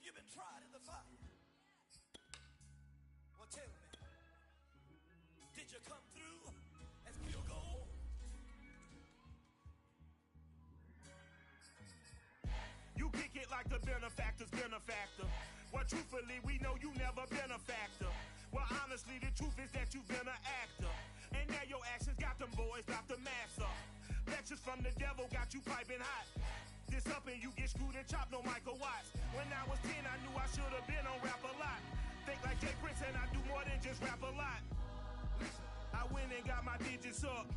You've been tried in the fire. Well, tell me, did you come through as pure gold? You kick it like the benefactor's benefactor. Well, truthfully, we know you never been a factor. Well, honestly, the truth is that you've been an actor. And now your actions got them boys about to mass up. Lectures from the devil got you piping hot. This up and you get screwed and chopped, no Michael Watts. When I was 10, I knew I should have been on Rap a Lot. Think like Jay Prince and I do more than just rap a lot. I went and got my digits up.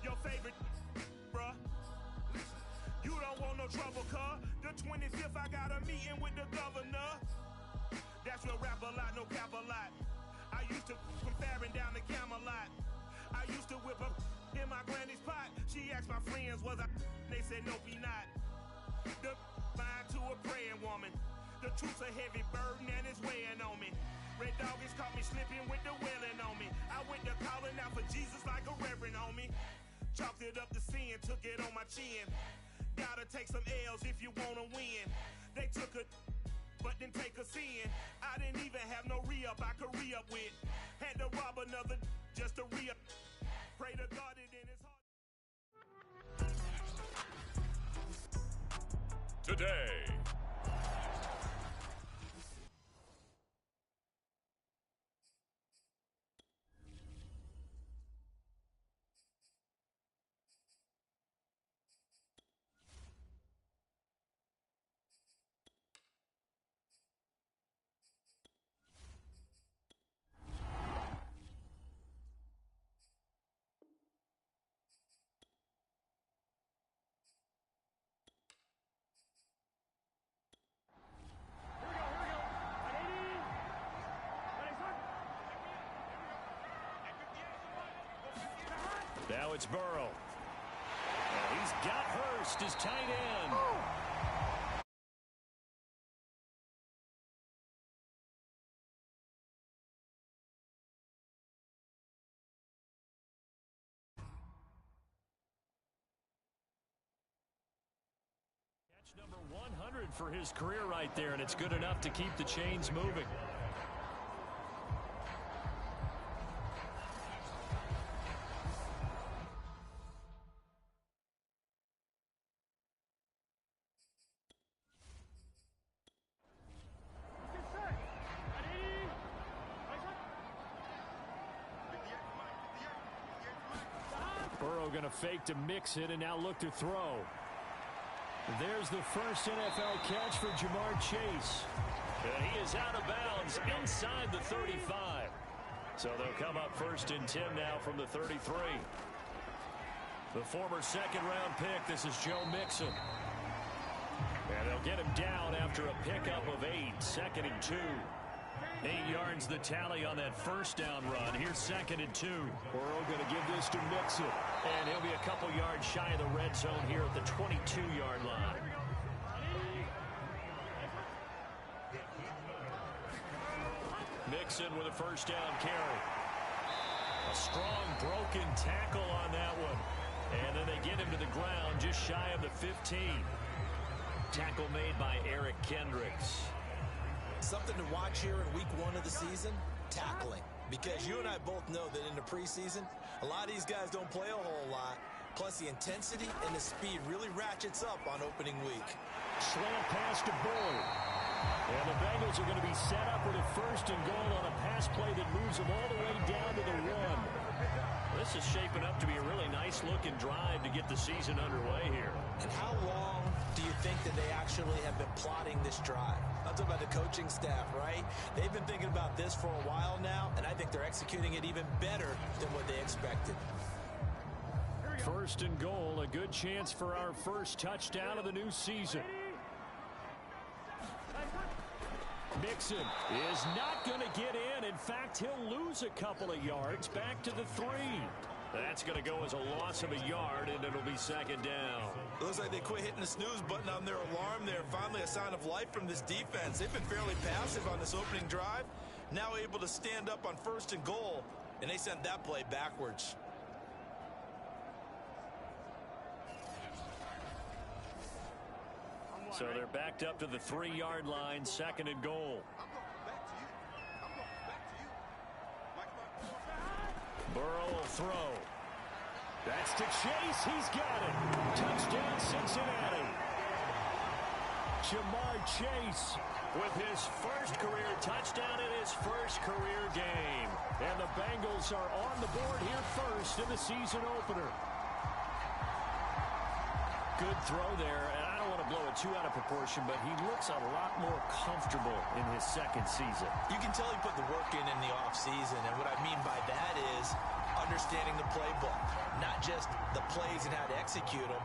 Your favorite, bruh. You don't want no trouble, cuz. The 25th, I got a meeting with the governor. That's real rap a lot, no cap a lot. I used to from Farron down to Camelot. I used to whip up in my granny's pot. She asked my friends, was I? They said, no, be not. The mind to a praying woman. The truth's a heavy burden and it's weighing on me. Red Doggies caught me slipping with the wailing on me. I went to calling out for Jesus like a reverend on me. Chalked it up to sin, took it on my chin. Gotta take some L's if you wanna win. They took a but didn't take a sin. I didn't even have no re-up I could re-up with. Had to rob another just to re-up. Pray to God it in his heart. Today. Now it's Burrow. He's got Hurst as tight end. Catch number 100 for his career right there, and it's good enough to keep the chains moving. Burrow going to fake to mix it and now look to throw. There's the first NFL catch for Jamar Chase. And he is out of bounds inside the 35. So they'll come up first and 10 now from the 33. The former second-round pick, this is Joe Mixon. And they'll get him down after a pickup of 8, 2nd and 2. 8 yards the tally on that first down run. Here's 2nd and 2. Burrow going to give this to Mixon. And he'll be a couple yards shy of the red zone here at the 22-yard line. Mixon with a first down carry. A strong broken tackle on that one. And then they get him to the ground just shy of the 15. Tackle made by Eric Kendricks. Something to watch here in week 1 of the season, tackling. Because you and I both know that in the preseason, a lot of these guys don't play a whole lot. Plus, the intensity and the speed really ratchets up on opening week. Slant pass to Bullard. And the Bengals are going to be set up with a first and goal on a pass play that moves them all the way down to the 1. This is shaping up to be a really nice-looking drive to get the season underway here. And how long do you think that they actually have been plotting this drive? I'm talking about the coaching staff, right? They've been thinking about this for a while now, and I think they're executing it even better than what they expected. First and goal, a good chance for our first touchdown of the new season. Mixon is not going to get in. In fact, he'll lose a couple of yards back to the 3. That's going to go as a loss of a yard, and it'll be 2nd down. It looks like they quit hitting the snooze button on their alarm there. Finally a sign of life from this defense. They've been fairly passive on this opening drive. Now able to stand up on 1st and goal, and they sent that play backwards. So they're backed up to the 3-yard line, 2nd and goal. Burrow will throw. That's to Chase. He's got it. Touchdown, Cincinnati. Jamar Chase with his first career touchdown in his first career game. And the Bengals are on the board here first in the season opener. Good throw there, and I don't want to blow it too out of proportion, but he looks a lot more comfortable in his second season. You can tell he put the work in the offseason, and what I mean by that is understanding the playbook, not just the plays and how to execute them,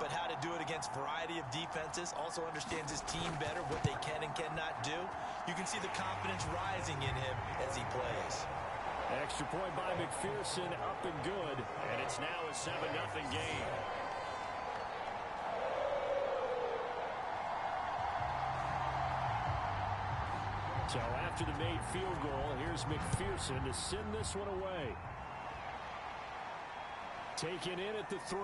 but how to do it against a variety of defenses. Also understands his team better, what they can and cannot do. You can see the confidence rising in him as he plays. Extra point by McPherson, up and good, and it's now a 7-0 game. So after the made field goal, here's McPherson to send this one away. Taken in at the 3.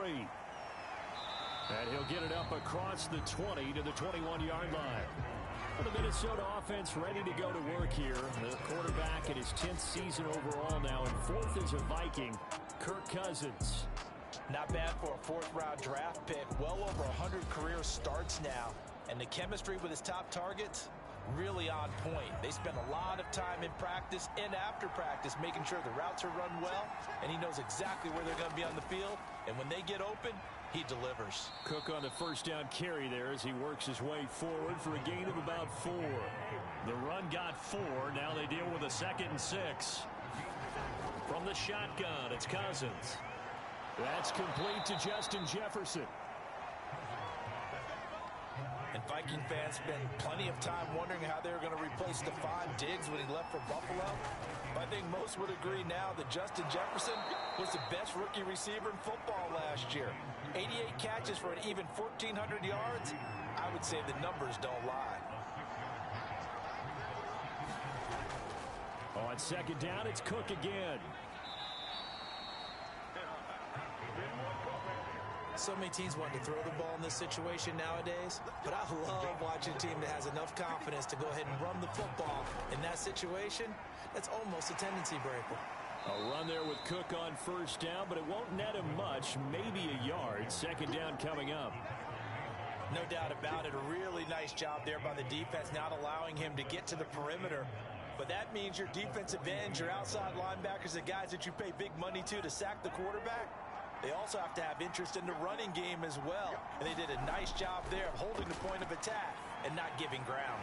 And he'll get it up across the 20 to the 21-yard line. Well, the Minnesota offense ready to go to work here. The quarterback in his 10th season overall now, and 4th as a Viking, Kirk Cousins. Not bad for a 4th-round draft pick. Well over 100 career starts now. And the chemistry with his top targets, really on point. They spend a lot of time in practice and after practice making sure the routes are run well, and he knows exactly where they're going to be on the field. And when they get open, he delivers. Cook on the first down carry there as he works his way forward for a gain of about 4. The run got 4. Now they deal with a 2nd and 6. From the shotgun, it's Cousins. That's complete to Justin Jefferson. And Viking fans spend plenty of time wondering how they were going to replace Stephon Diggs when he left for Buffalo. But I think most would agree now that Justin Jefferson was the best rookie receiver in football last year. 88 catches for an even 1,400 yards. I would say the numbers don't lie. On 2nd down, it's Cook again. So many teams want to throw the ball in this situation nowadays, but I love watching a team that has enough confidence to go ahead and run the football. In that situation, that's almost a tendency breaker. A run there with Cook on first down, but it won't net him much, maybe a yard. 2nd down coming up. No doubt about it. A really nice job there by the defense, not allowing him to get to the perimeter. But that means your defensive ends, your outside linebackers, the guys that you pay big money to sack the quarterback, they also have to have interest in the running game as well. And they did a nice job there of holding the point of attack and not giving ground.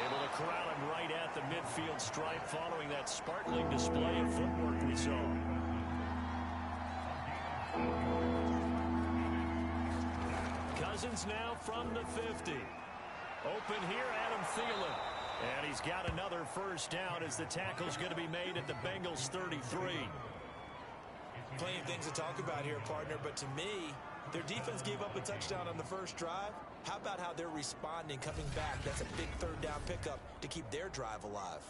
Able to corral him right at the midfield stripe following that sparkling display of footwork we saw. Cousins now from the 50. Open here, Adam Thielen. And he's got another first down as the tackle's going to be made at the Bengals 33. Plenty of things to talk about here, partner, but to me, their defense gave up a touchdown on the first drive. How about how they're responding, coming back? That's a big 3rd down pickup to keep their drive alive.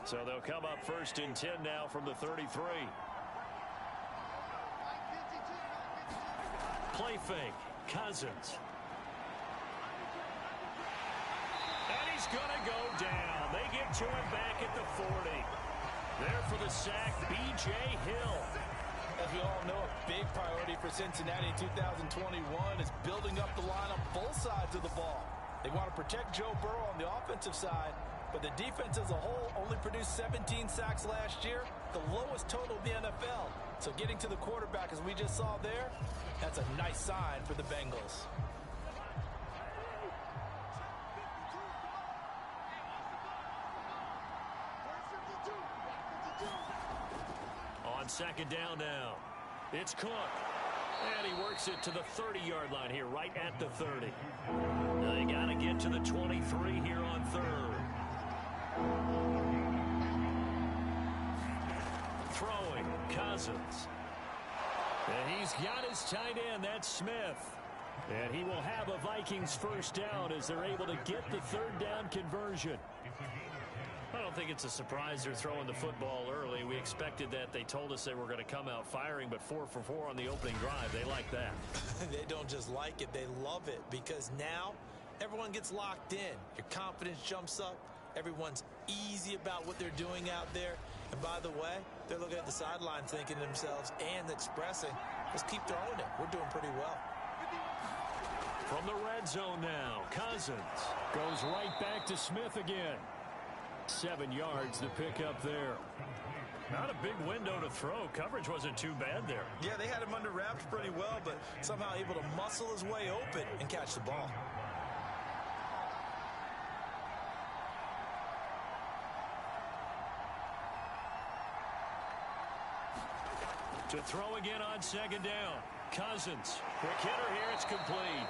So they'll come up 1st and 10 now from the 33. Play fake. Cousins. And he's going to go down. They get to him back at the 40. There for the sack, B.J. Hill. As we all know, a big priority for Cincinnati in 2021 is building up the line on both sides of the ball. They want to protect Joe Burrow on the offensive side, but the defense as a whole only produced 17 sacks last year, the lowest total in the NFL. So getting to the quarterback, as we just saw there, that's a nice sign for the Bengals. On 2nd down now, it's Cook. And he works it to the 30-yard line here, right at the 30. They got to get to the 23 here on 3rd. Throwing, Cousins. And he's got his tight end, that's Smith. And he will have a Vikings first down as they're able to get the 3rd down conversion. I don't think it's a surprise they're throwing the football early. We expected that. They told us they were going to come out firing, but 4 for 4 on the opening drive. They like that. They don't just like it, they love it, because now everyone gets locked in. Your confidence jumps up. Everyone's easy about what they're doing out there. And by the way, they're looking at the sideline thinking to themselves and expressing, let's keep throwing it. We're doing pretty well. From the red zone now, Cousins goes right back to Smith again. 7 yards to pick up there. Not a big window to throw. Coverage wasn't too bad there. Yeah, they had him under wraps pretty well, but somehow able to muscle his way open and catch the ball. To throw again on second down. Cousins. Quick hitter here. It's complete.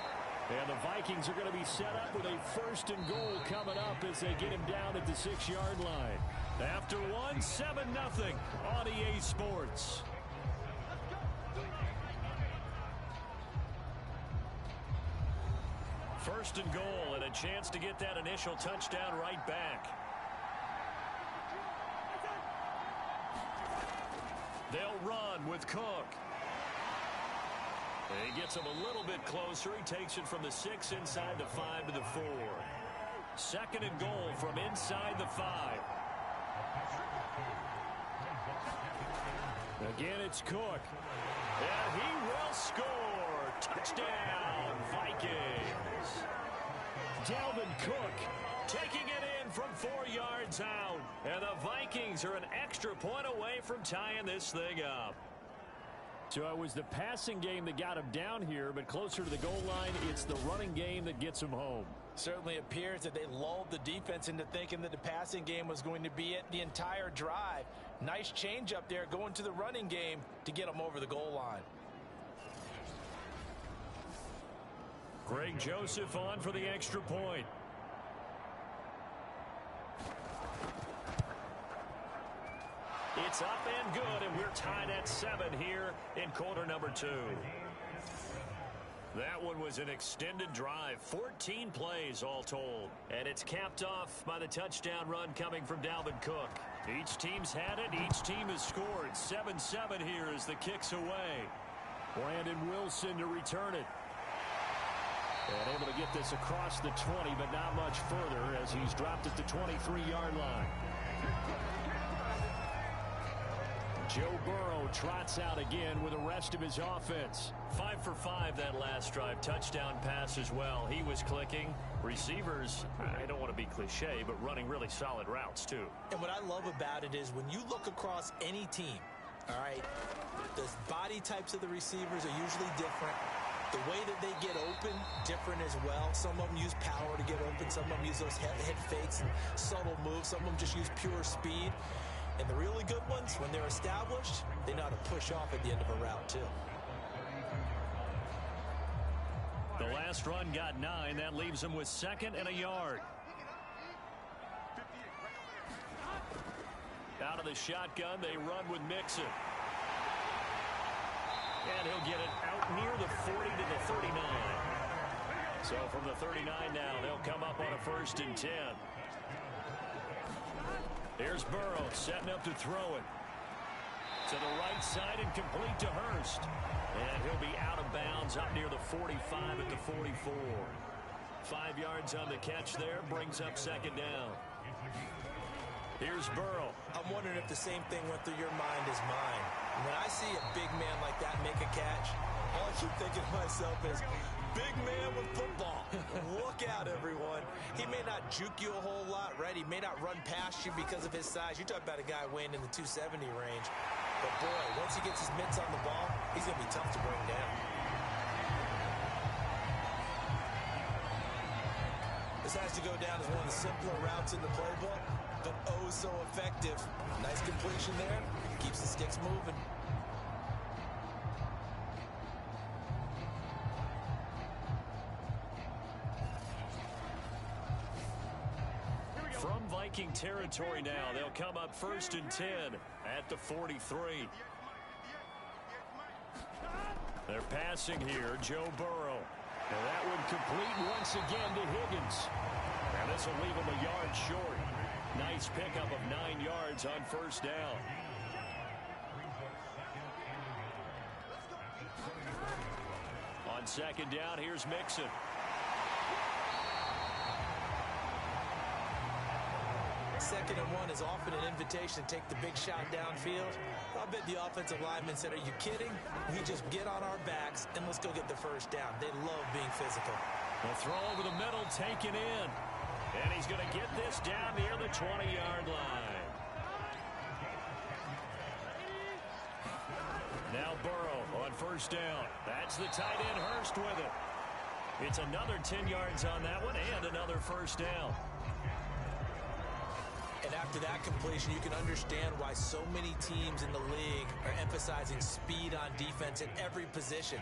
And the Vikings are going to be set up with a 1st and goal coming up as they get him down at the 6-yard line. After 1, 7-0 on EA Sports. First and goal and a chance to get that initial touchdown right back. They'll run with Cook. He gets him a little bit closer. He takes it from the 6 inside the 5 to the 4. 2nd and goal from inside the 5. Again, it's Cook. And he will score. Touchdown, Vikings. Dalvin Cook taking it in from 4 yards out. And the Vikings are an extra point away from tying this thing up. So it was the passing game that got him down here, but closer to the goal line, it's the running game that gets him home. Certainly appears that they lulled the defense into thinking that the passing game was going to be it the entire drive. Nice change up there going to the running game to get them over the goal line. Greg Joseph on for the extra point. It's up and good, and we're tied at 7 here in quarter number 2. That one was an extended drive, 14 plays all told. And it's capped off by the touchdown run coming from Dalvin Cook. Each team's had it. Each team has scored. 7-7 here as the kick's away. Brandon Wilson to return it. And able to get this across the 20, but not much further as he's dropped at the 23-yard line. Joe Burrow trots out again with the rest of his offense. 5 for 5 that last drive. Touchdown pass as well. He was clicking. Receivers, I don't want to be cliche, but running really solid routes too. And what I love about it is when you look across any team, all right, the body types of the receivers are usually different. The way that they get open, different as well. Some of them use power to get open. Some of them use those head fakes and subtle moves. Some of them just use pure speed. And the really good ones, when they're established, they know how to push off at the end of a route, too. The last run got 9. That leaves them with 2nd and a yard. Out of the shotgun, they run with Mixon. And he'll get it out near the 40 to the 39. So from the 39 now, they'll come up on a 1st and 10. Here's Burrow setting up to throw it. To the right side and complete to Hurst. And he'll be out of bounds up near the 45 at the 44. 5 yards on the catch there, brings up 2nd down. Here's Burrow. I'm wondering if the same thing went through your mind as mine. When I see a big man like that make a catch, all I keep thinking to myself is, big man with football. Look out, everyone. He may not juke you a whole lot, right? He may not run past you because of his size. You talk about a guy weighing in the 270 range. But, boy, once he gets his mitts on the ball, he's going to be tough to bring down. This has to go down as one of the simpler routes in the playbook, but oh so effective. Nice completion there. Keeps the sticks moving. From Viking territory now, they'll come up 1st and 10 at the 43. They're passing here, Joe Burrow. And that one complete once again to Higgins. And this will leave him a yard short. Nice pickup of 9 yards on first down. On second down, here's Mixon. Second and 1 is often an invitation to take the big shot downfield. I bet the offensive lineman said, are you kidding? We just get on our backs and let's go get the first down. They love being physical. The throw over the middle, taken in. And he's going to get this down near the 20-yard line. Now Burrow on first down. That's the tight end, Hurst, with it. It's another 10 yards on that one and another first down. And after that completion, you can understand why so many teams in the league are emphasizing speed on defense at every position.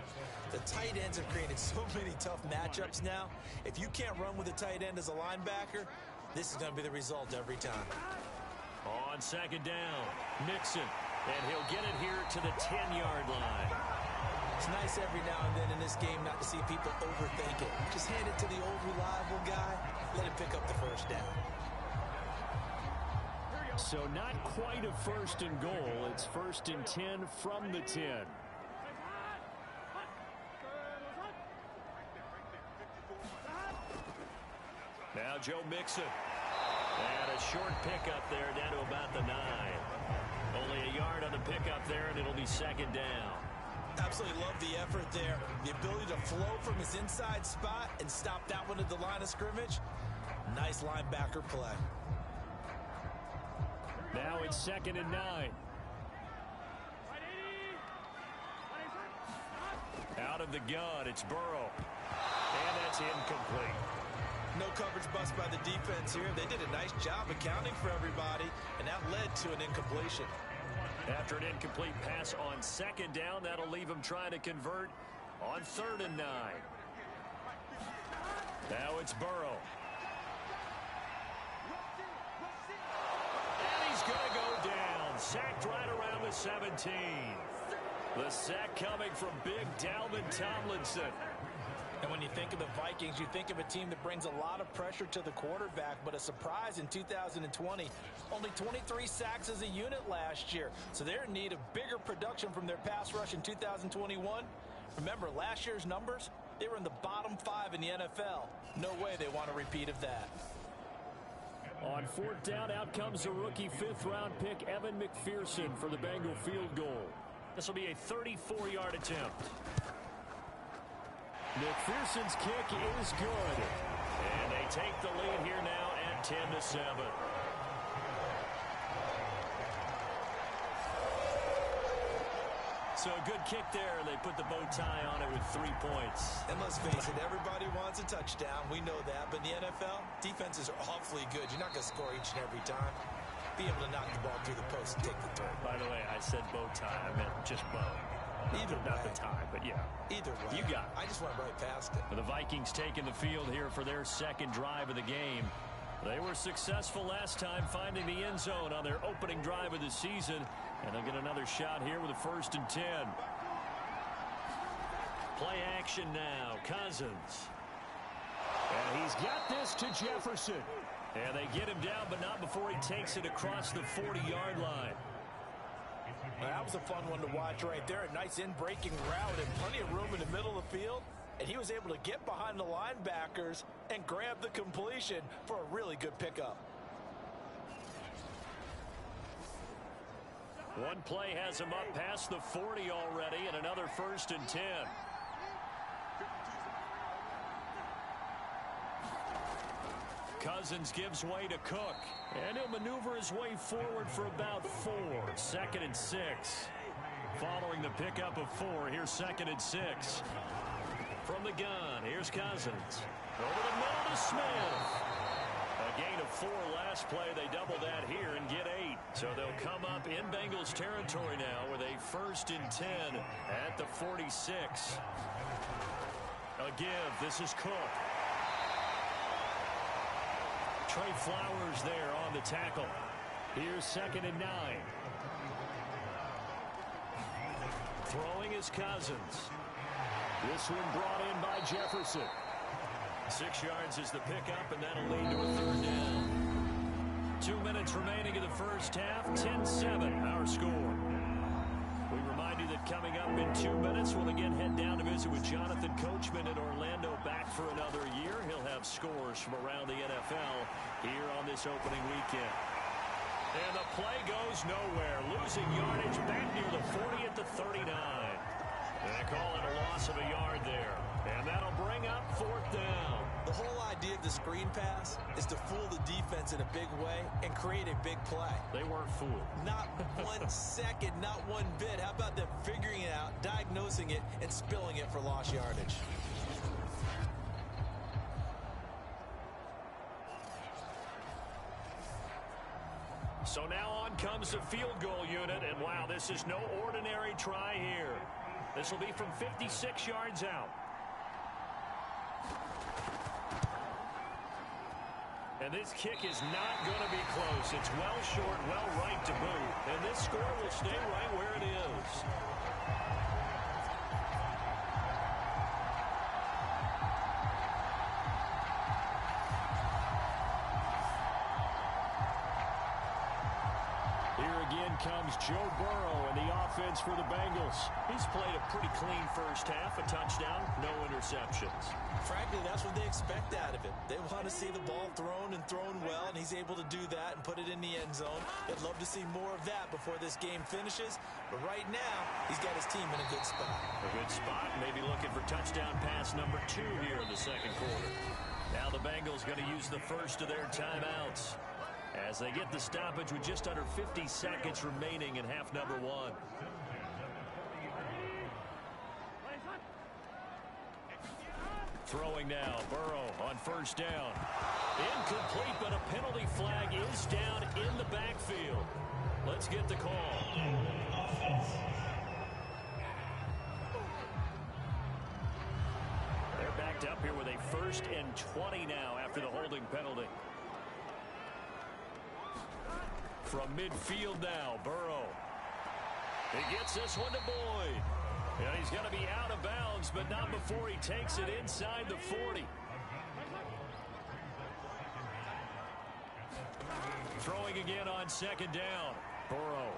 The tight ends have created so many tough matchups now. If you can't run with a tight end as a linebacker, this is going to be the result every time. On second down, Mixon. And he'll get it here to the 10-yard line. It's nice every now and then in this game not to see people overthink it. Just hand it to the old reliable guy. Let him pick up the first down. So not quite a first and goal. It's first and 10 from the 10. Now Joe Mixon. And a short pickup there down to about the 9. Only a yard on the pickup there, and it'll be second down. Absolutely love the effort there. The ability to flow from his inside spot and stop that one at the line of scrimmage. Nice linebacker play. Now it's second and 9. Out of the gun, it's Burrow. And that's incomplete. No coverage bust by the defense here. They did a nice job accounting for everybody, and that led to an incompletion. After an incomplete pass on second down, that'll leave him trying to convert on third and 9. Now it's Burrow. And he's going to go down. Sacked right around the 17. The sack coming from big Dalvin Tomlinson. And when you think of the Vikings, you think of a team that brings a lot of pressure to the quarterback, but a surprise in 2020, only 23 sacks as a unit last year. So they're in need of bigger production from their pass rush in 2021. Remember, last year's numbers, they were in the bottom 5 in the NFL. No way they want a repeat of that. On fourth down, out comes the rookie fifth-round pick, Evan McPherson, for the Bengal field goal. This will be a 34-yard attempt. McPherson's kick is good. And they take the lead here now at 10-7. So a good kick there. They put the bow tie on it with 3 points. And let's face it, everybody wants a touchdown. We know that. But in the NFL, defenses are awfully good. You're not going to score each and every time. Be able to knock the ball through the post and take the throw. By the way, I said bow tie. I meant just bow. Either not way. the tie, but yeah. Either way. You got it. I just went right past it. The Vikings taking the field here for their second drive of the game. They were successful last time finding the end zone on their opening drive of the season. And they'll get another shot here with a first and 10. Play action now. Cousins. And he's got this to Jefferson. And they get him down, but not before he takes it across the 40-yard line. That was a fun one to watch right there. A nice in-breaking route and plenty of room in the middle of the field. And he was able to get behind the linebackers and grab the completion for a really good pickup. One play has him up past the 40 already, and another first and 10. Cousins gives way to Cook. And he'll maneuver his way forward for about 4. Second and 6. Following the pickup of 4, here's second and 6. From the gun, here's Cousins. Over the middle to Smith. A gain of 4 last play. They double that here and get 8. So they'll come up in Bengals territory now with a first and 10 at the 46. A give. This is Cook. Trey Flowers there on the tackle. Here's second and 9. Throwing is Cousins. This one brought in by Jefferson. 6 yards is the pickup, and that'll lead to a third down. 2 minutes remaining in the first half. 10-7, our score. We remind you that coming up in 2 minutes, we'll again head down to visit with Jonathan Coachman in Orlando, back for another year. He'll have scores from around the NFL here on this opening weekend. And the play goes nowhere. Losing yardage back near the 40 at the 39. They call it a loss of a yard there. And that'll bring up 4th down. The whole idea of the screen pass is to fool the defense in a big way and create a big play. They weren't fooled. Not 1 second, not one bit. How about them figuring it out, diagnosing it, and spilling it for lost yardage? So now on comes the field goal unit, and wow, this is no ordinary try here. This will be from 56 yards out. And this kick is not going to be close. It's well short, well right to boot. And this score will stay right where it is. Comes Joe Burrow and the offense for the Bengals. He's played a pretty clean first half, a touchdown, no interceptions. Frankly, that's what they expect out of him. They want to see the ball thrown and thrown well, and he's able to do that and put it in the end zone. They'd love to see more of that before this game finishes, but right now, he's got his team in a good spot. A good spot, maybe looking for touchdown pass number 2 here in the second quarter. Now the Bengals going to use the first of their timeouts as they get the stoppage with just under 50 seconds remaining in half number 1. Throwing now, Burrow on first down. Incomplete, but a penalty flag is down in the backfield. Let's get the call. They're backed up here with a 1st and 20 now after the holding penalty. From midfield now, Burrow. He gets this one to Boyd. And he's going to be out of bounds, but not before he takes it inside the 40. Throwing again on second down. Burrow.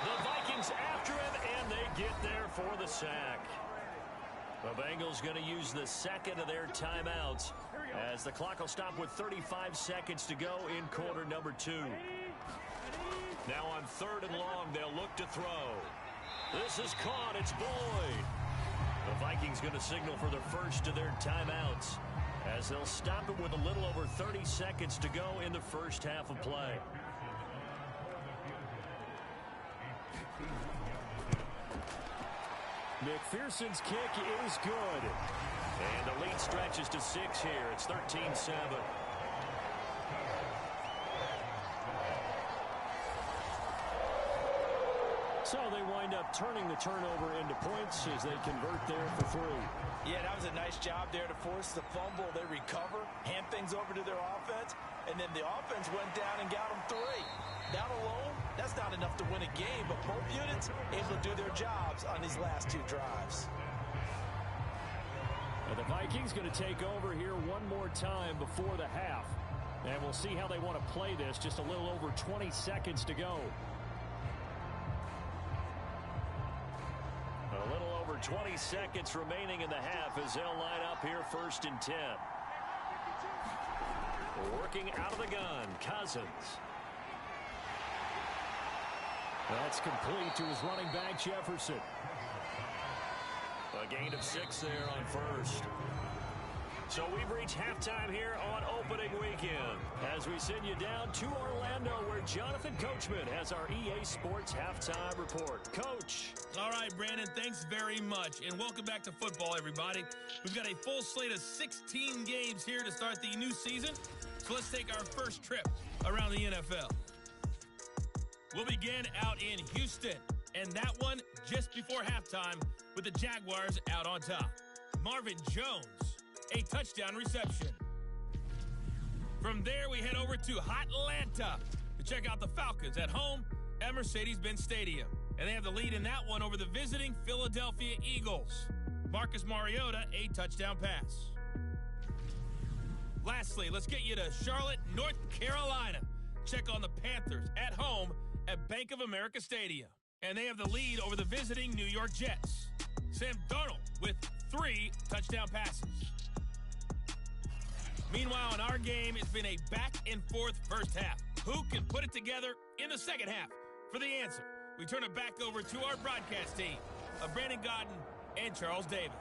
The Vikings after him, and they get there for the sack. The Bengals going to use the second of their timeouts as the clock will stop with 35 seconds to go in quarter number 2. Now on 3rd and long, they'll look to throw. This is caught. It's Boyd. The Vikings going to signal for the first of their timeouts as they'll stop it with a little over 30 seconds to go in the first half of play. McPherson's kick is good. And the lead stretches to 6 here. It's 13-7. So they wind up turning the turnover into points as they convert there for 3. Yeah, that was a nice job there to force the fumble. They recover, hand things over to their offense, and then the offense went down and got them 3. That alone, that's not enough to win a game, but both units able to do their jobs on these last 2 drives. And the Vikings going to take over here one more time before the half. And we'll see how they want to play this. Just a little over 20 seconds to go. A little over 20 seconds remaining in the half as they'll line up here 1st and 10. Working out of the gun, Cousins. That's complete to his running back, Jefferson. A gain of 6 there on 1st. So we've reached halftime here on opening weekend as we send you down to Orlando where Jonathan Coachman has our EA Sports halftime report. Coach. All right, Brandon, thanks very much. And welcome back to football, everybody. We've got a full slate of 16 games here to start the new season. So let's take our first trip around the NFL. We'll begin out in Houston, and that one just before halftime with the Jaguars out on top. Marvin Jones, a touchdown reception. From there, we head over to Atlanta to check out the Falcons at home at Mercedes-Benz Stadium. And they have the lead in that one over the visiting Philadelphia Eagles. Marcus Mariota, a touchdown pass. Lastly, let's get you to Charlotte, North Carolina. Check on the Panthers at home at Bank of America Stadium. And they have the lead over the visiting New York Jets. Sam Darnold with 3 touchdown passes. Meanwhile, in our game, it's been a back-and-forth first half. Who can put it together in the second half? For the answer, we turn it back over to our broadcast team of Brandon Godden and Charles Davis.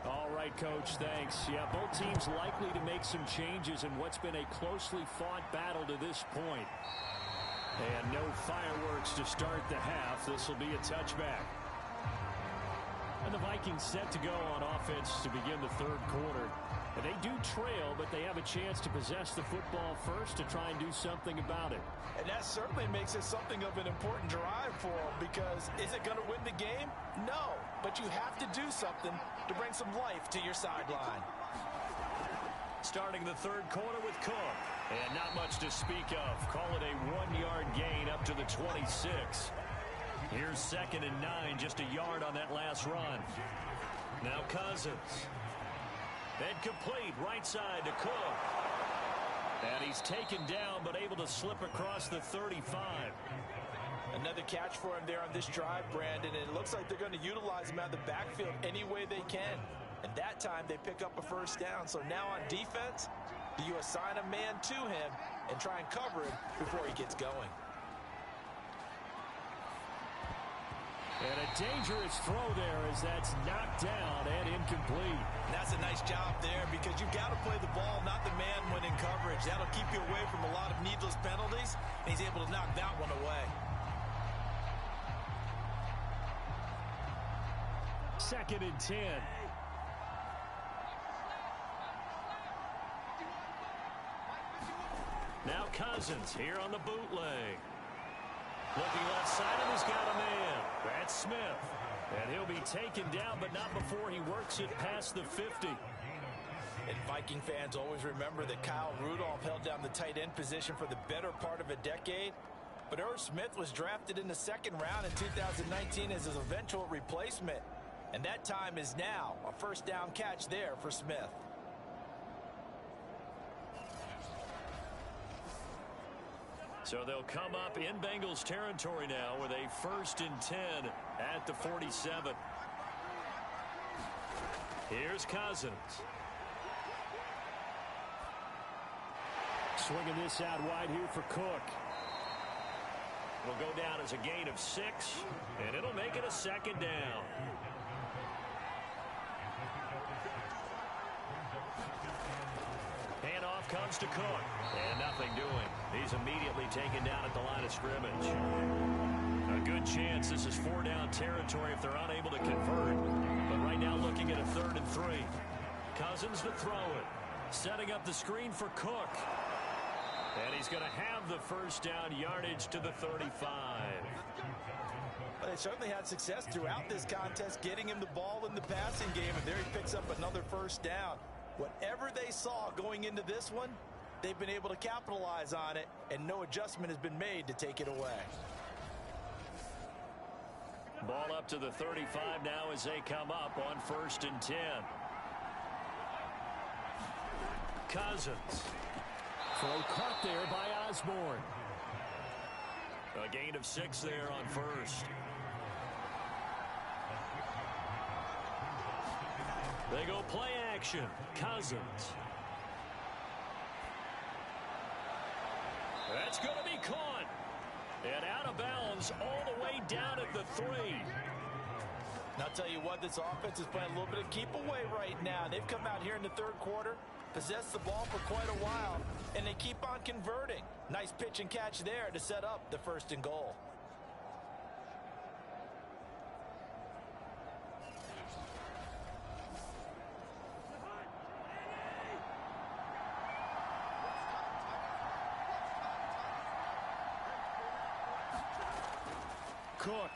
All right, Coach, thanks. Yeah, both teams likely to make some changes in what's been a closely fought battle to this point. And no fireworks to start the half. This will be a touchback. And the Vikings set to go on offense to begin the third quarter. And they do trail, but they have a chance to possess the football first to try and do something about it. And that certainly makes it something of an important drive for them, because is it going to win the game? No, but you have to do something to bring some life to your sideline. Starting the third quarter with Cook. And not much to speak of. Call it a 1-yard gain up to the 26. Here's 2nd and 9, just a yard on that last run. Now Cousins. Then complete, right side to Cook. And he's taken down, but able to slip across the 35. Another catch for him there on this drive, Brandon. And it looks like they're going to utilize him out of the backfield any way they can. And that time they pick up a first down. So now on defense, do you assign a man to him and try and cover him before he gets going? And a dangerous throw there as that's knocked down and incomplete. And that's a nice job there, because you've got to play the ball, not the man when in coverage. That'll keep you away from a lot of needless penalties, and he's able to knock that one away. 2nd and 10. Now Cousins here on the bootleg. Looking left side, and he's got a man. That's Smith. And he'll be taken down, but not before he works it past the 50. And Viking fans always remember that Kyle Rudolph held down the tight end position for the better part of a decade. But Irv Smith was drafted in the 2nd round in 2019 as his eventual replacement. And that time is now. A first down catch there for Smith. So they'll come up in Bengals territory now with a 1st and 10 at the 47. Here's Cousins. Swinging this out wide here for Cook. It'll go down as a gain of 6, and it'll make it a 2nd down. Handoff comes to Cook, and nothing doing. He's immediately taken down at the line of scrimmage. A good chance this is 4-down territory if they're unable to convert. But right now looking at a 3rd and 3. Cousins to throw it. Setting up the screen for Cook. And he's going to have the first down, yardage to the 35. Well, they certainly had success throughout this contest, getting him the ball in the passing game, and there he picks up another first down. Whatever they saw going into this one, they've been able to capitalize on it, and no adjustment has been made to take it away. Ball up to the 35 now as they come up on 1st and 10. Cousins. Throw caught there by Osborne. A gain of 6 there on 1st. They go play action. Cousins. That's going to be caught. And out of bounds all the way down at the 3. And I'll tell you what, this offense is playing a little bit of keep away right now. They've come out here in the 3rd quarter, possessed the ball for quite a while, and they keep on converting. Nice pitch and catch there to set up the 1st and goal. Cook.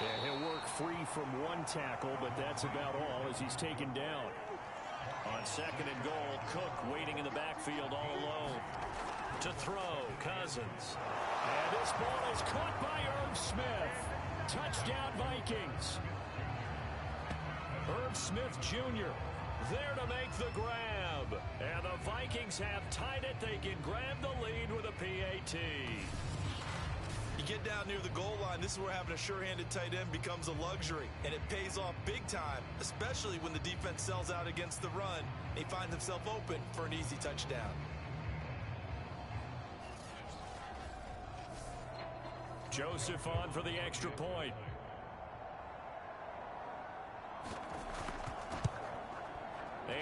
Yeah, he'll work free from one tackle, but that's about all as he's taken down. On 2nd and goal, Cook waiting in the backfield all alone. To throw, Cousins. And this ball is caught by Irv Smith. Touchdown, Vikings. Irv Smith Jr. There to make the grab. And the Vikings have tied it. They can grab the lead with a PAT. You get down near the goal line, this is where having a sure-handed tight end becomes a luxury, and it pays off big time, especially when the defense sells out against the run. He finds himself open for an easy touchdown. Joseph on for the extra point.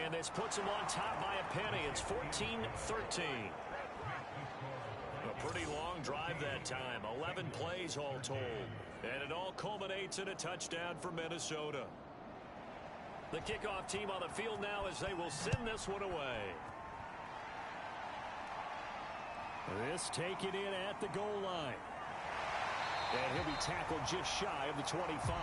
And this puts him on top by a penny. It's 14-13. A pretty long drive that time. 11 plays all told. And it all culminates in a touchdown for Minnesota. The kickoff team on the field now as they will send this one away. This taken in at the goal line. And he'll be tackled just shy of the 25.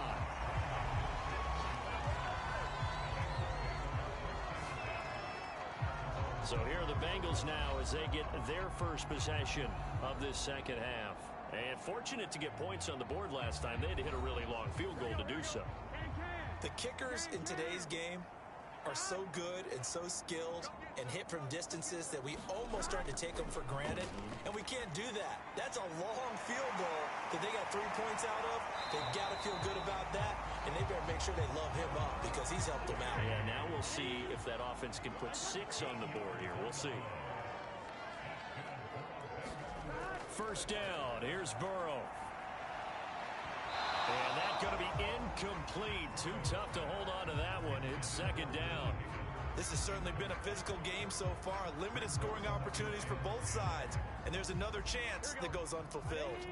So here are the Bengals now as they get their first possession of this second half. And fortunate to get points on the board last time. They had to hit a really long field goal to do so. The kickers in today's game are so good and so skilled and hit from distances that we almost start to take them for granted, and we can't do that. That's a long field goal that they got 3 points out of. They've got to feel good about that, and they better make sure they love him up because he's helped them out. Yeah, now we'll see if that offense can put 6 on the board here. We'll see. First down. Here's Burrow. And that's going to be incomplete. Too tough to hold on to that one. It's second down. This has certainly been a physical game so far. Limited scoring opportunities for both sides. And there's another chance that goes unfulfilled.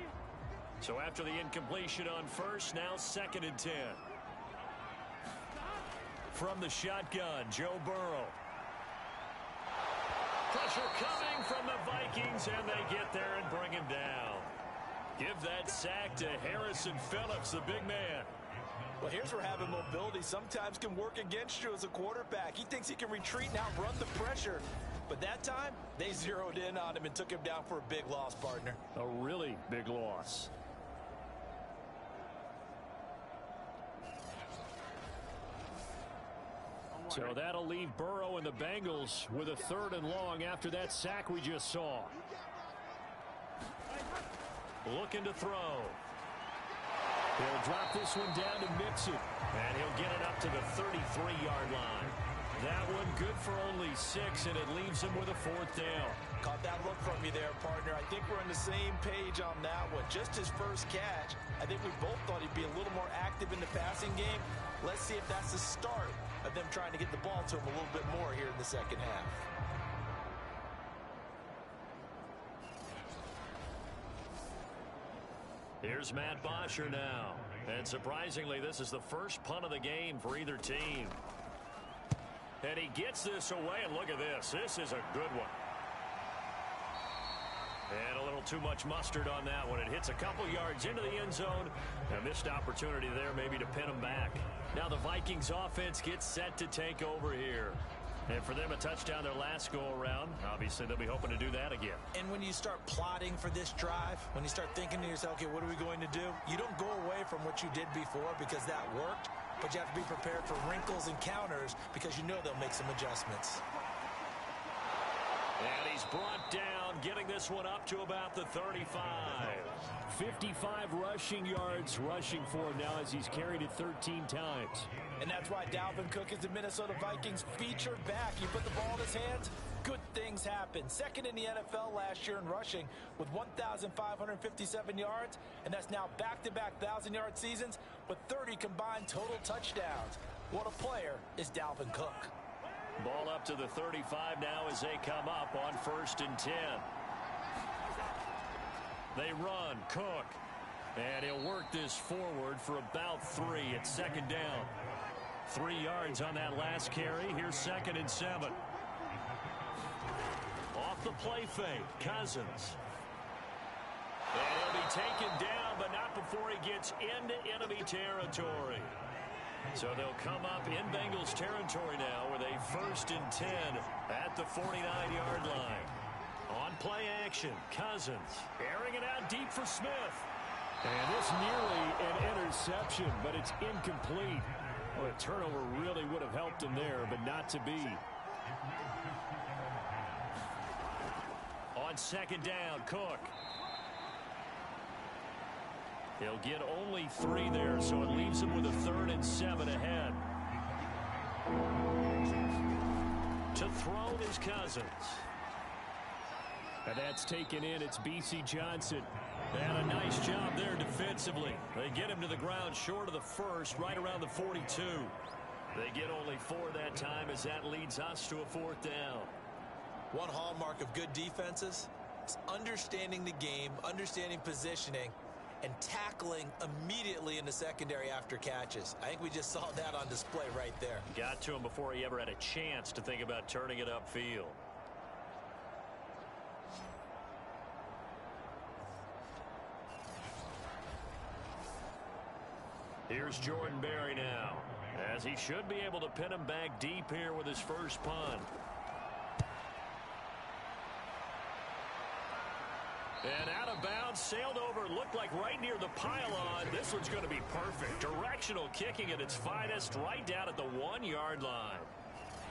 So after the incompletion on first, now second and 10. From the shotgun, Joe Burrow. Pressure coming from the Vikings, and they get there and bring him down. Give that sack to Harrison Phillips, the big man. Well, here's where having mobility sometimes can work against you as a quarterback. He thinks he can retreat and outrun the pressure. But that time, they zeroed in on him and took him down for a big loss, partner. A really big loss. So that'll leave Burrow and the Bengals with a 3rd and long after that sack we just saw. Looking to throw. He'll drop this one down to Mixon. And he'll get it up to the 33-yard line. That one good for only 6, and it leaves him with a 4th down. Caught that look from you there, partner. I think we're on the same page on that one. Just his first catch. I think we both thought he'd be a little more active in the passing game. Let's see if that's the start of them trying to get the ball to him a little bit more here in the second half. Here's Matt Bosher now. And surprisingly, this is the first punt of the game for either team. And he gets this away, and look at this. This is a good one. And a little too much mustard on that one. It hits a couple yards into the end zone. A missed opportunity there maybe to pin him back. Now the Vikings offense gets set to take over here. And for them, a touchdown their last go-around. Obviously, they'll be hoping to do that again. And when you start plotting for this drive, when you start thinking to yourself, okay, what are we going to do? You don't go away from what you did before because that worked, but you have to be prepared for wrinkles and counters because you know they'll make some adjustments. And he's brought down, getting this one up to about the 35. 55 rushing yards rushing for him now as he's carried it 13 times. And that's why Dalvin Cook is the Minnesota Vikings featured back. You put the ball in his hands, good things happen. Second in the NFL last year in rushing with 1,557 yards, and that's now back-to-back 1,000-yard seasons with 30 combined total touchdowns. What a player is Dalvin Cook. Ball up to the 35 now as they come up on 1st and 10. They run, Cook. And he'll work this forward for about 3. It's second down. 3 yards on that last carry. Here's 2nd and 7. Off the play fake, Cousins. And he'll be taken down, but not before he gets into enemy territory. So they'll come up in Bengals territory now with a 1st and 10 at the 49-yard line. On play action, Cousins airing it out deep for Smith. And this nearly an interception, but it's incomplete. Well, a turnover really would have helped him there, but not to be. On second down, Cook. He'll get only 3 there, so it leaves him with a 3rd and 7 ahead. To throw is Cousins. And that's taken in. It's B.C. Johnson. And a nice job there defensively. They get him to the ground short of the first, right around the 42. They get only 4 that time as that leads us to a 4th down. One hallmark of good defenses is understanding the game, understanding positioning, and tackling immediately in the secondary after catches. I think we just saw that on display right there. Got to him before he ever had a chance to think about turning it upfield. Here's Jordan Berry now, as he should be able to pin him back deep here with his first punt. And out of bounds, sailed over, looked like right near the pylon. This one's going to be perfect. Directional kicking at its finest, right down at the 1-yard line.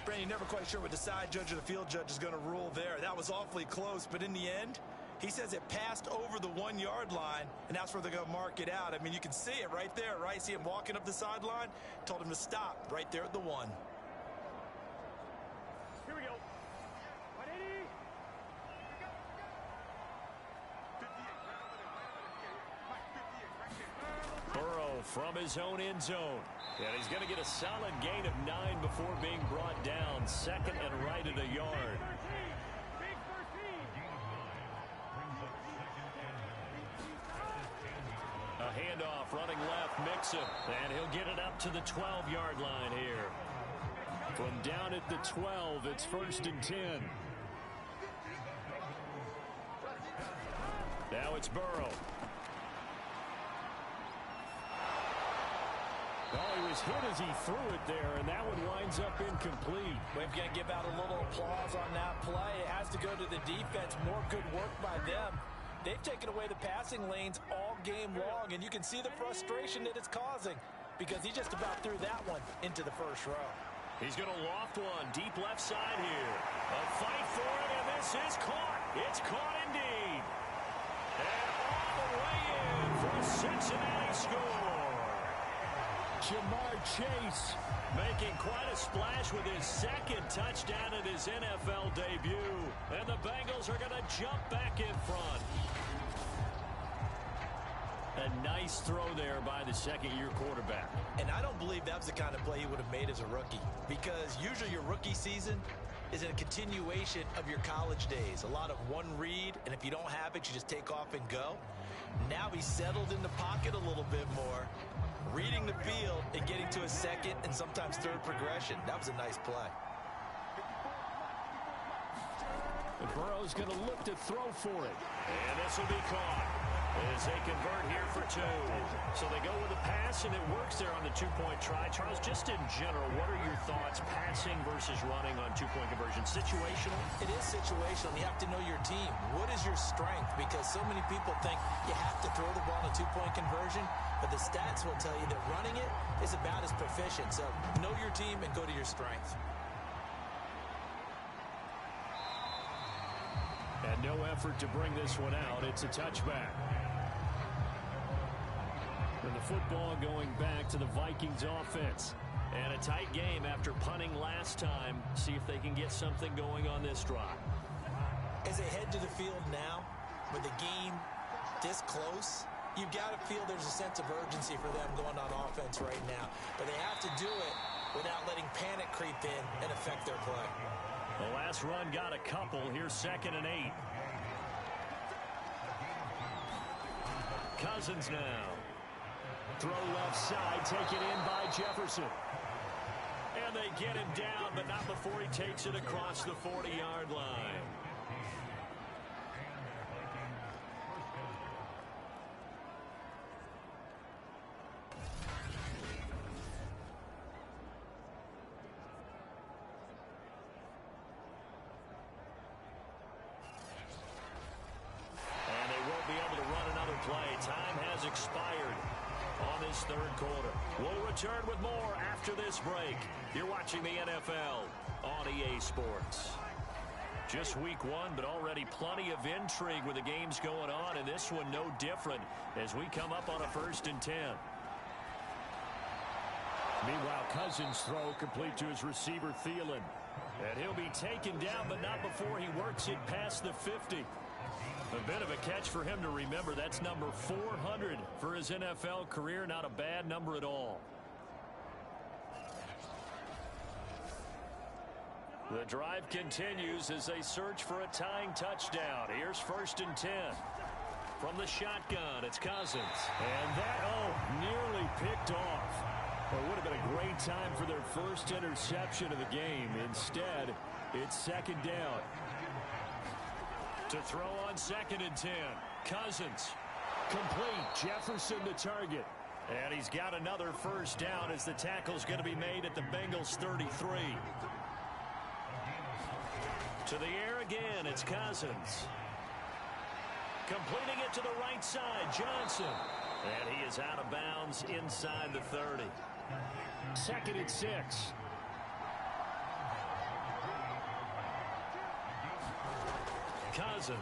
Brandon, never quite sure what the side judge or the field judge is going to rule there. That was awfully close, but in the end, he says it passed over the 1-yard line, and that's where they're going to mark it out. I mean, you can see it right there, right? See him walking up the sideline? Told him to stop right there at the 1. Here we go. Burrow from his own end zone. And he's going to get a solid gain of 9 before being brought down. 2nd and right at a yard. A handoff running left, Mixon. And he'll get it up to the 12-yard line here. From down at the 12, it's 1st and 10. Now it's Burrow. Oh, he was hit as he threw it there, and that one winds up incomplete. We've got to give out a little applause on that play. It has to go to the defense. More good work by them. They've taken away the passing lanes all game long, and you can see the frustration that it's causing because he just about threw that one into the first row. He's going to loft one deep left side here. A fight for it, and this is caught. It's caught indeed. And all the way in for a Cincinnati score. Jamar Chase making quite a splash with his 2nd touchdown in his NFL debut. And the Bengals are going to jump back in front. A nice throw there by the 2nd-year quarterback. And I don't believe that was the kind of play he would have made as a rookie, because usually your rookie season is a continuation of your college days. A lot of one read, and if you don't have it, you just take off and go. Now he's settled in the pocket a little bit more, reading the field and getting to a 2nd and sometimes 3rd progression. That was a nice play. And Burrow's going to look to throw for it. And this will be caught as they convert here for 2. So they go with a pass, and it works there on the 2-point try. Charles, just in general, what are your thoughts passing versus running on 2-point conversion? Situational? It is situational. You have to know your team. What is your strength? Because so many people think you have to throw the ball in a 2-point conversion, but the stats will tell you that running it is about as proficient. So know your team and go to your strength. And no effort to bring this one out. It's a touchback. And the football going back to the Vikings offense. And a tight game after punting last time. See if they can get something going on this drive. As they head to the field now, with the game this close, you've got to feel there's a sense of urgency for them going on offense right now. But they have to do it without letting panic creep in and affect their play. The last run got a couple. Here's 2nd and 8. Cousins now. Throw left side, taken in by Jefferson. And they get him down, but not before he takes it across the 40-yard line. And they won't be able to run another play. Time has expired. on this third quarter. We'll return with more after this break. You're watching the NFL on EA Sports. Just week one, but already plenty of intrigue with the games going on, and this one no different as we come up on a 1st and 10. Meanwhile, Cousins' throw complete to his receiver, Thielen. And he'll be taken down, but not before he works it past the 50. A bit of a catch for him to remember. That's number 400 for his NFL career. Not a bad number at all. The drive continues as they search for a tying touchdown. Here's 1st and 10. From the shotgun, it's Cousins. And that, nearly picked off. Well, it would have been a great time for their first interception of the game. Instead, it's 2nd down. To throw on 2nd and 10. Cousins. Complete. Jefferson the target. And he's got another 1st down as the tackle's going to be made at the Bengals 33. To the air again, it's Cousins. Completing it to the right side, Johnson. And he is out of bounds inside the 30. 2nd and 6. Cousins.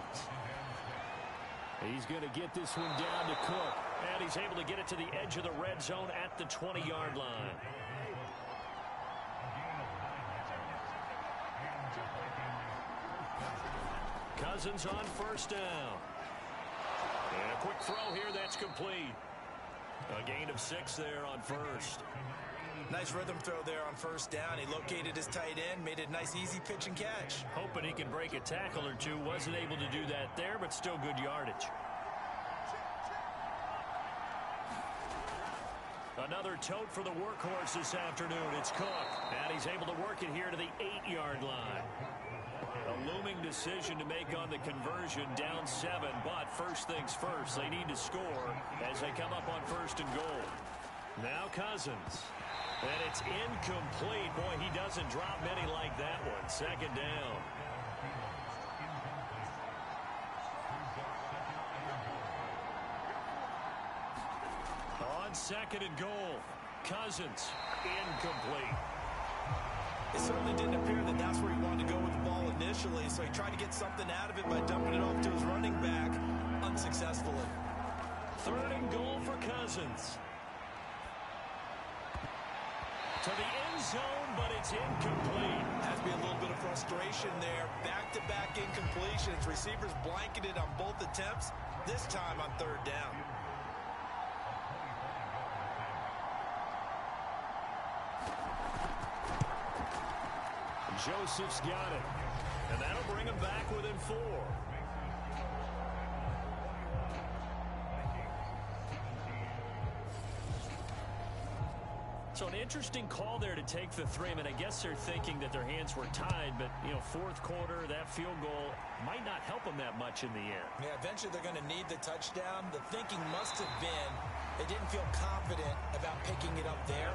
He's going to get this one down to Cook. And he's able to get it to the edge of the red zone at the 20-yard line. Cousins on 1st down. And a quick throw here, that's complete. A gain of 6 there on 1st. Nice rhythm throw there on 1st down. He located his tight end, made it a nice easy pitch and catch. Hoping he can break a tackle or two. Wasn't able to do that there, but still good yardage. Another tote for the workhorse this afternoon. It's Cook. And he's able to work it here to the 8-yard line. A looming decision to make on the conversion, down 7, but first things first, they need to score as they come up on 1st and goal. Now Cousins. And it's incomplete. Boy, he doesn't drop many like that one. 2nd down. On 2nd and goal, Cousins, incomplete. It certainly didn't appear that that's where he wanted to go with the ball initially, so he tried to get something out of it by dumping it off to his running back, unsuccessfully. 3rd and goal for Cousins. To the end zone, but it's incomplete. Has to be a little bit of frustration there. Back-to-back incompletions. Receivers blanketed on both attempts, this time on 3rd down. Joseph's got it. And that'll bring him back within 4. So an interesting call there to take the 3. I mean, I guess they're thinking that their hands were tied, but, 4th quarter, that field goal might not help them that much in the end. Yeah, eventually they're going to need the touchdown. The thinking must have been they didn't feel confident about picking it up there,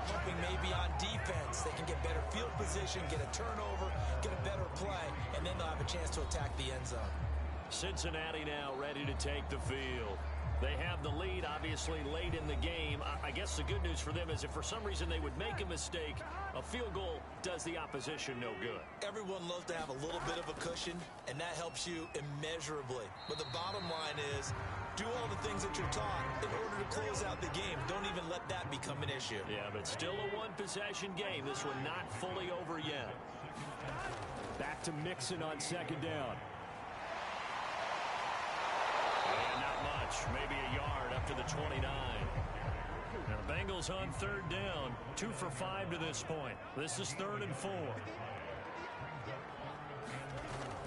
hoping maybe on defense they can get better field position, get a turnover, get a better play, and then they'll have a chance to attack the end zone. Cincinnati now ready to take the field. They have the lead, obviously, late in the game. I guess the good news for them is if for some reason they would make a mistake, a field goal does the opposition no good. Everyone loves to have a little bit of a cushion, and that helps you immeasurably. But the bottom line is, do all the things that you're taught in order to close out the game. Don't even let that become an issue. Yeah, but still a one-possession game. This one not fully over yet. Back to Mixon on 2nd down. And not much, maybe a yard up to the 29. Now the Bengals on 3rd down, 2 for 5 to this point. This is 3rd and 4.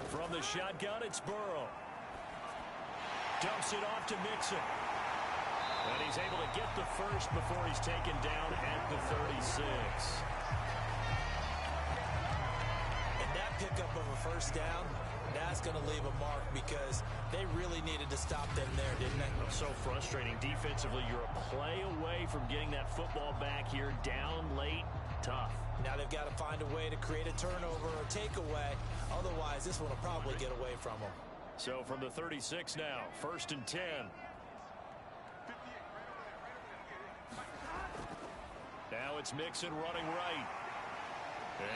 From the shotgun, it's Burrow. Dumps it off to Mixon. And he's able to get the first before he's taken down at the 36. And that pickup of a 1st down, that's going to leave a mark because they really needed to stop them there, didn't they? So frustrating. Defensively, you're a play away from getting that football back here. Down late, tough. Now they've got to find a way to create a turnover or takeaway. Otherwise, this one will probably get away from them. So from the 36 now, 1st and 10. Now it's Mixon running right.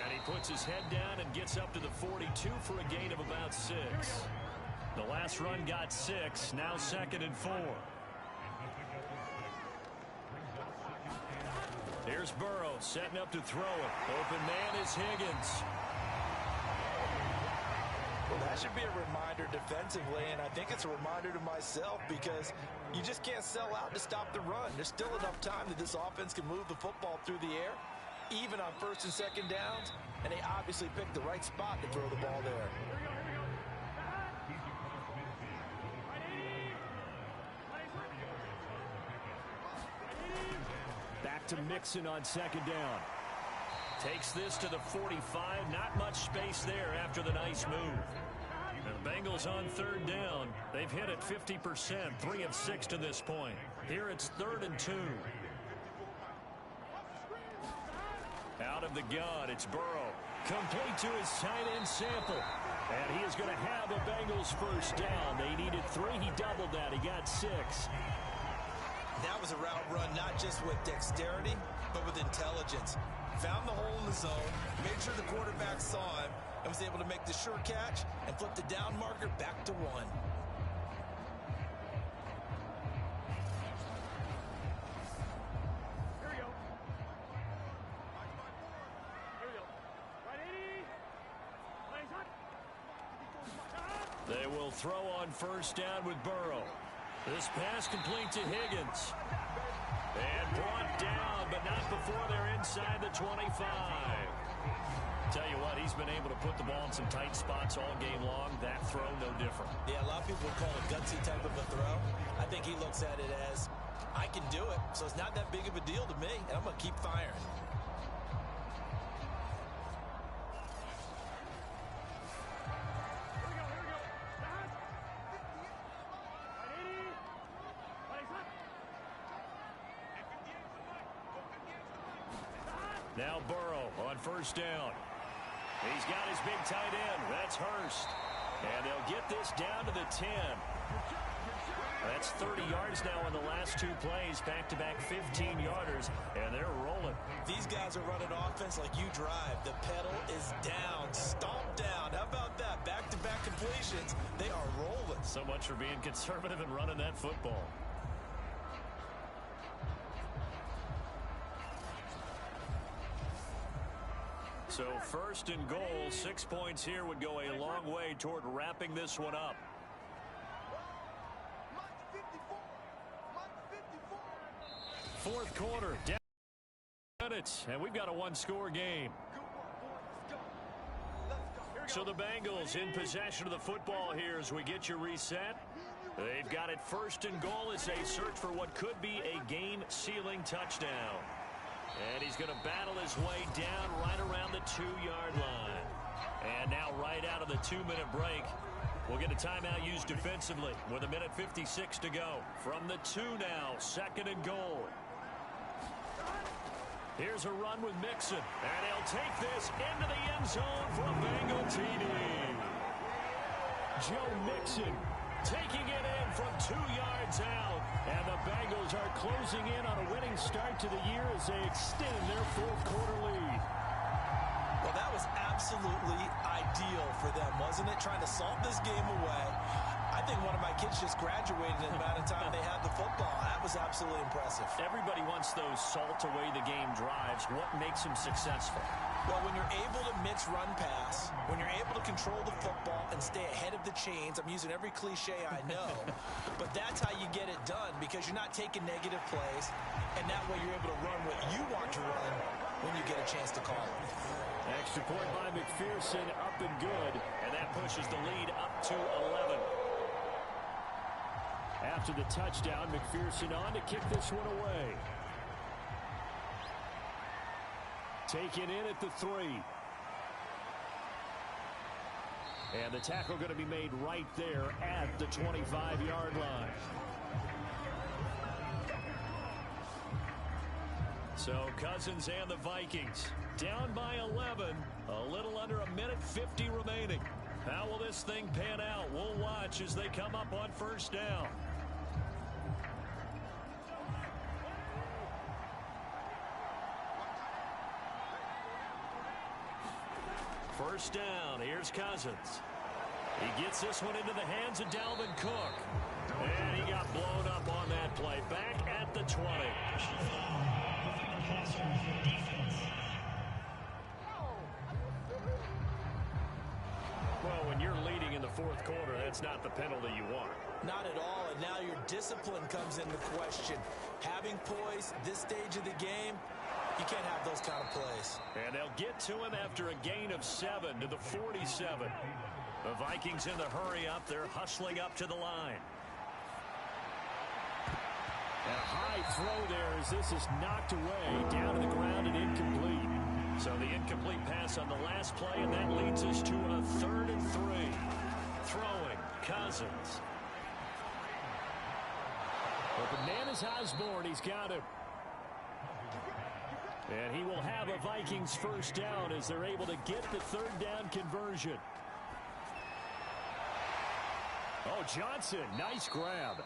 And he puts his head down and gets up to the 42 for a gain of about 6. The last run got 6. Now 2nd and 4. Here's Burrow setting up to throw it. Open man is Higgins. Well, that should be a reminder defensively, and I think it's a reminder to myself because you just can't sell out to stop the run. There's still enough time that this offense can move the football through the air, even on 1st and 2nd downs, and they obviously picked the right spot to throw the ball there. Back to Mixon on 2nd down. Takes this to the 45. Not much space there after the nice move. And the Bengals on 3rd down. They've hit it 50%, 3 of 6 to this point. Here it's 3rd and 2. Out of the gun, it's Burrow. Complete to his tight end Sample. And he is going to have the Bengals 1st down. They needed 3. He doubled that. He got 6. That was a route run not just with dexterity, but with intelligence. Found the hole in the zone, made sure the quarterback saw him, and was able to make the sure catch and flip the down marker back to 1. They will throw on 1st down with Burrow. This pass complete to Higgins. And brought down, but not before they're inside the 25. Tell you what, he's been able to put the ball in some tight spots all game long. That throw, no different. Yeah, a lot of people would call it gutsy type of a throw. I think he looks at it as, I can do it, so it's not that big of a deal to me, and I'm going to keep firing. Now Burrow on 1st down. He's got his big tight end. That's Hurst. And they'll get this down to the 10. That's 30 yards now in the last 2 plays. Back-to-back 15-yarders, and they're rolling. These guys are running offense like you drive. The pedal is down, stomped down. How about that? Back-to-back completions. They are rolling. So much for being conservative and running that football. So 1st and goal, 6 points here would go a long way toward wrapping this one up. Fourth quarter, down minutes, and we've got a 1-score game. So the Bengals in possession of the football here as we get you reset. They've got it 1st and goal as they search for what could be a game-sealing touchdown. And he's going to battle his way down right around the 2-yard line. And now right out of the 2-minute break, we'll get a timeout used defensively with 1:56 to go. From the 2 now, 2nd and goal. Here's a run with Mixon. And he'll take this into the end zone for a Bengal TD. Joe Mixon taking it in from 2 yards out. And the Bengals are closing in on a winning start to the year as they extend their 4th quarter lead. Well, that was absolutely ideal for them, wasn't it? Trying to salt this game away. I think one of my kids just graduated in the amount of time they had the football. That was absolutely impressive. Everybody wants those salt-away-the-game drives. What makes them successful? Well, when you're able to mix run pass, when you're able to control the football and stay ahead of the chains, I'm using every cliche I know, but that's how you get it done because you're not taking negative plays, and that way you're able to run what you want to run when you get a chance to call it. Extra point by McPherson, up and good. And that pushes the lead up to 11. After the touchdown, McPherson on to kick this one away. Taken in at the 3. And the tackle going to be made right there at the 25-yard line. So Cousins and the Vikings down by 11. A little under 1:50 remaining. How will this thing pan out? We'll watch as they come up on 1st down. First down. Here's Cousins. He gets this one into the hands of Dalvin Cook. And he got blown up on that play. Back at the 20. Well, when you're leading in the fourth quarter, that's not the penalty you want. Not at all, and now your discipline comes into question. Having poise this stage of the game, you can't have those kind of plays. And they'll get to him after a gain of 7 to the 47. The Vikings in the hurry up. They're hustling up to the line. And a high throw there as this is knocked away, down to the ground and incomplete. So the incomplete pass on the last play, and that leads us to a 3rd and 3. Throwing, Cousins. But the man is Osborne. He's got him. And he will have a Vikings first down as they're able to get the 3rd down conversion. Oh, Johnson, nice grab.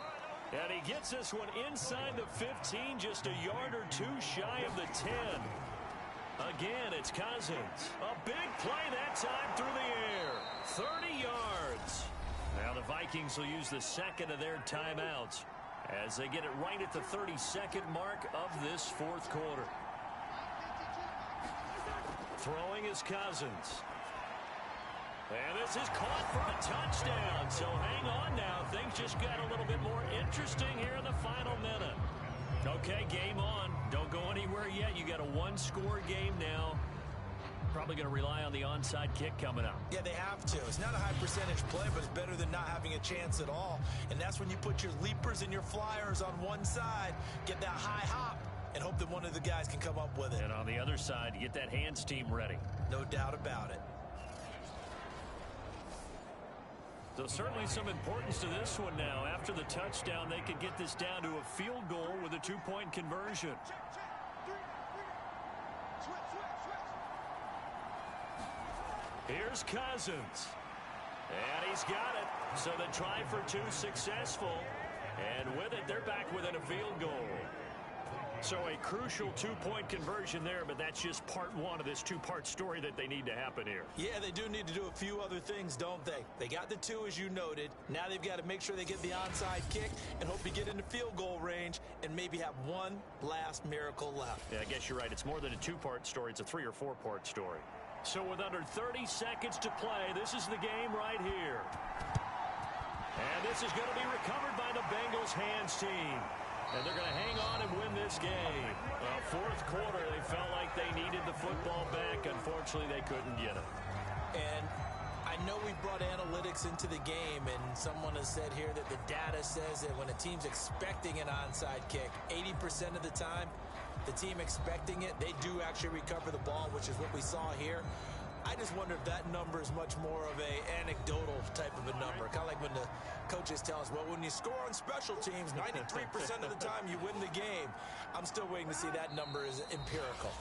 And he gets this one inside the 15, just a yard or 2 shy of the 10. Again, it's Cousins. A big play that time through the air. 30 yards. Now the Vikings will use the second of their timeouts as they get it right at the 32nd mark of this fourth quarter. Throwing is Cousins. And this is caught for a touchdown. So hang on now. Things just got a little bit more interesting here in the final minute. Okay, game on. Don't go anywhere yet. You got a 1-score game now. Probably going to rely on the onside kick coming up. Yeah, they have to. It's not a high percentage play, but it's better than not having a chance at all. And that's when you put your leapers and your flyers on one side, get that high hop, and hope that one of the guys can come up with it. And on the other side, you get that hands team ready. No doubt about it. So certainly some importance to this one now. After the touchdown, they could get this down to a field goal with a 2-point conversion. Here's Cousins. And he's got it. So the try for 2 successful. And with it, they're back within a field goal. So a crucial 2-point conversion there, but that's just part 1 of this 2-part story that they need to happen here. Yeah, they do need to do a few other things, don't they? They got the 2, as you noted. Now they've got to make sure they get the onside kick and hope to get into field goal range and maybe have one last miracle left. Yeah, I guess you're right. It's more than a 2-part story. It's a 3- or 4-part story. So with under 30 seconds to play, this is the game right here. And this is going to be recovered by the Bengals hands team. And they're going to hang on and win this game. Fourth quarter, they felt like they needed the football back. Unfortunately, they couldn't get it. And I know we brought analytics into the game, and someone has said here that the data says that when a team's expecting an onside kick, 80% of the time, the team expecting it, they do actually recover the ball, which is what we saw here. I just wonder if that number is much more of a anecdotal type of a number. Kind of like when the coaches tell us, well, when you score on special teams, 93% of the time you win the game. I'm still waiting to see that number is empirical.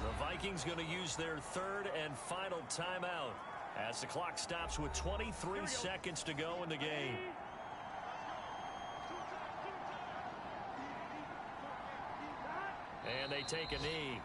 The Vikings going to use their 3rd and final timeout as the clock stops with 23 seconds to go in the game. And they take a knee.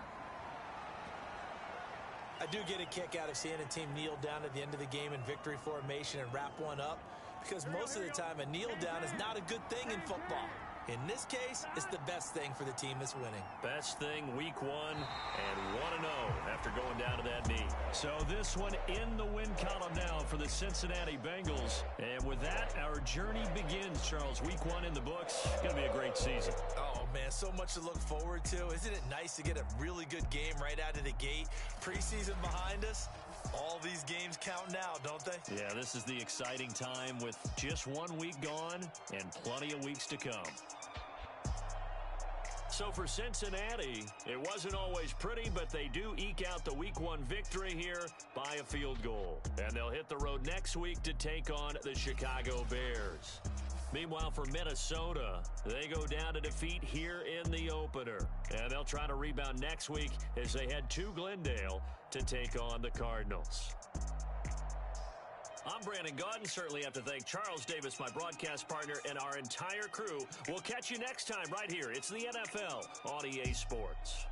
I do get a kick out of seeing a team kneel down at the end of the game in victory formation and wrap one up, because most of the time a kneel down is not a good thing in football. In this case, it's the best thing for the team that's winning. Best thing week 1 and 1-0 after going down to that knee. So this one in the win column now for the Cincinnati Bengals. And with that, our journey begins, Charles. Week 1 in the books. It's going to be a great season. Oh, man, so much to look forward to. Isn't it nice to get a really good game right out of the gate? Preseason behind us. All these games count now, don't they? Yeah, this is the exciting time with just 1 week gone and plenty of weeks to come. So for Cincinnati, it wasn't always pretty, but they do eke out the week 1 victory here by a field goal. And they'll hit the road next week to take on the Chicago Bears. Meanwhile, for Minnesota, they go down to defeat here in the opener. And they'll try to rebound next week as they head to Glendale to take on the Cardinals. I'm Brandon Gaudin. Certainly have to thank Charles Davis, my broadcast partner, and our entire crew. We'll catch you next time right here. It's the NFL on EA Sports.